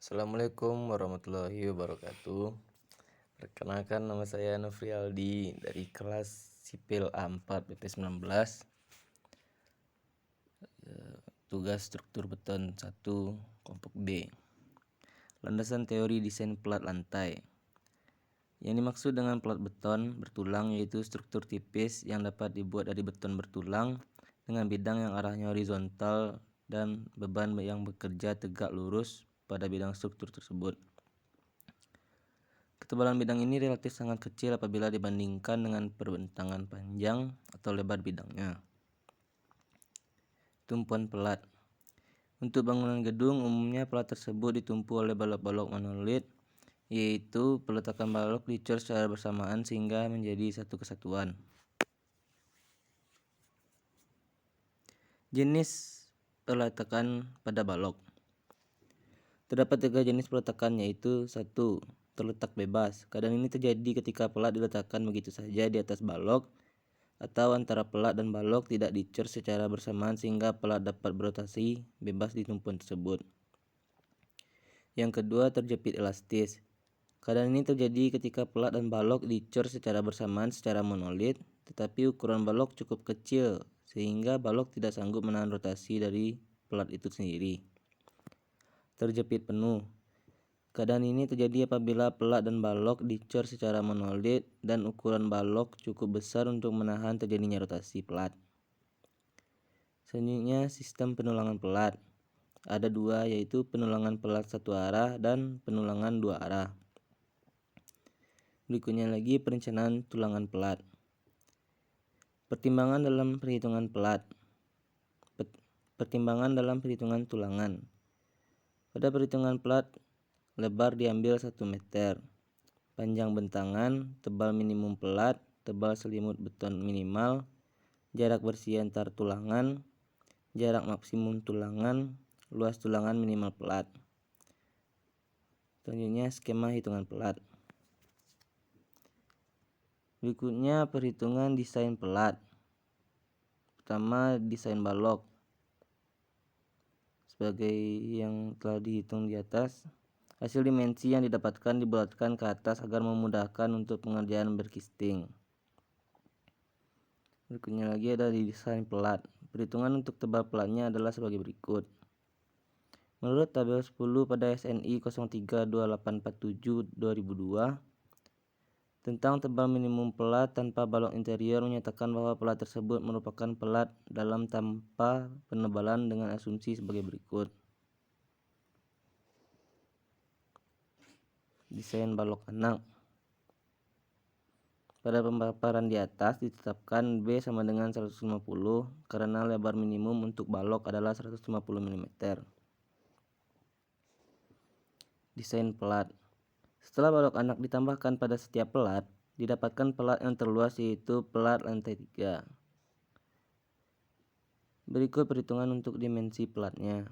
Assalamualaikum warahmatullahi wabarakatuh. Perkenalkan, nama saya Nofrialdi dari kelas Sipil A4 BP19. Tugas struktur beton 1 kelompok B. Landasan teori desain pelat lantai. Yang dimaksud dengan pelat beton bertulang yaitu struktur tipis yang dapat dibuat dari beton bertulang dengan bidang yang arahnya horizontal dan beban yang bekerja tegak lurus pada bidang struktur tersebut. Ketebalan bidang ini relatif sangat kecil apabila dibandingkan dengan perbentangan panjang atau lebar bidangnya. Tumpuan pelat. Untuk bangunan gedung, umumnya pelat tersebut ditumpu oleh balok-balok monolit, yaitu peletakan balok dicor secara bersamaan sehingga menjadi satu kesatuan. Jenis peletakan pada balok. Terdapat 3 jenis peletakan, yaitu 1. Terletak bebas. Keadaan ini terjadi ketika pelat diletakkan begitu saja di atas balok atau antara pelat dan balok tidak dicor secara bersamaan sehingga pelat dapat berotasi bebas di tumpuan tersebut. Yang kedua, terjepit elastis. Keadaan ini terjadi ketika pelat dan balok dicor secara bersamaan secara monolit, tetapi ukuran balok cukup kecil sehingga balok tidak sanggup menahan rotasi dari pelat itu sendiri. Terjepit penuh. Keadaan ini terjadi apabila pelat dan balok dicor secara monolit dan ukuran balok cukup besar untuk menahan terjadinya rotasi pelat. Selanjutnya, sistem penulangan pelat. Ada 2, yaitu penulangan pelat satu arah dan penulangan 2 arah. Berikutnya lagi perencanaan tulangan pelat. Pertimbangan dalam perhitungan pelat. Pertimbangan dalam perhitungan tulangan. Pada perhitungan pelat, lebar diambil 1 meter. Panjang bentangan, tebal minimum pelat, tebal selimut beton minimal, jarak bersih antar tulangan, jarak maksimum tulangan, luas tulangan minimal pelat. Selanjutnya skema hitungan pelat. Berikutnya perhitungan desain pelat. Pertama, desain balok. Sebagai yang telah dihitung di atas, hasil dimensi yang didapatkan dibulatkan ke atas agar memudahkan untuk pengerjaan berkisting. Berikutnya lagi ada di desain pelat. Perhitungan untuk tebal pelatnya adalah sebagai berikut. Menurut tabel 10 pada SNI 032847/2002 tentang tebal minimum pelat tanpa balok interior menyatakan bahwa pelat tersebut merupakan pelat dalam tanpa penebalan dengan asumsi sebagai berikut. Desain balok anak. Pada pemaparan di atas ditetapkan B sama dengan 150 karena lebar minimum untuk balok adalah 150 mm. Desain pelat. Setelah balok anak ditambahkan pada setiap pelat, didapatkan pelat yang terluas yaitu pelat lantai 3. Berikut perhitungan untuk dimensi pelatnya.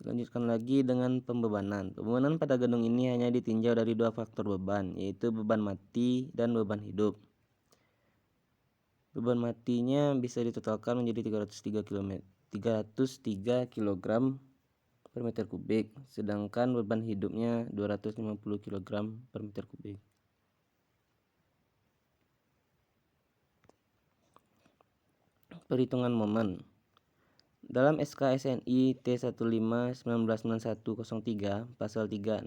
Lanjutkan lagi dengan pembebanan. Pembebanan pada gedung ini hanya ditinjau dari 2 faktor beban, yaitu beban mati dan beban hidup. Beban matinya bisa ditotalkan menjadi 303 kg per meter kubik, sedangkan beban hidupnya 250 kg per meter kubik. Perhitungan momen. Dalam SK SNI T15-199103 pasal 366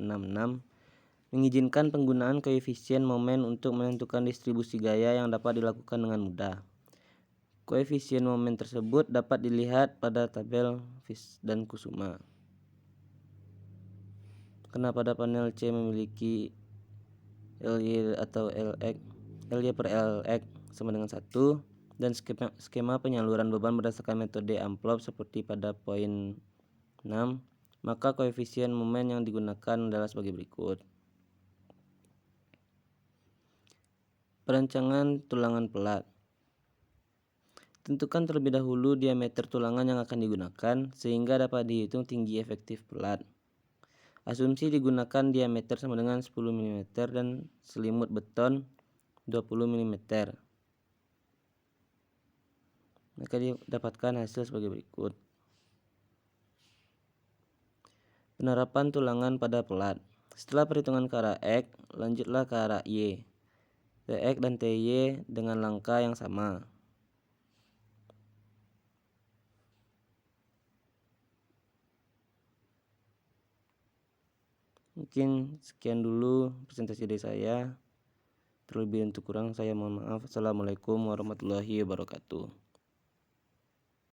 mengizinkan penggunaan koefisien momen untuk menentukan distribusi gaya yang dapat dilakukan dengan mudah. Koefisien momen tersebut dapat dilihat pada tabel Fish dan Kusuma. Karena pada panel C memiliki LY atau LX, LY per LX sama dengan 1, dan skema penyaluran beban berdasarkan metode amplop seperti pada poin 6, maka koefisien momen yang digunakan adalah sebagai berikut. Perancangan tulangan pelat. Tentukan terlebih dahulu diameter tulangan yang akan digunakan sehingga dapat dihitung tinggi efektif pelat. Asumsi digunakan diameter sama dengan 10 mm dan selimut beton 20 mm. maka didapatkan hasil sebagai berikut. Penerapan tulangan pada pelat. Setelah perhitungan ke arah X, lanjutlah ke arah Y. Tx dan Ty dengan langkah yang sama. Mungkin sekian dulu presentasi dari saya. Terlebih untuk kurang saya mohon maaf. Assalamualaikum warahmatullahi wabarakatuh.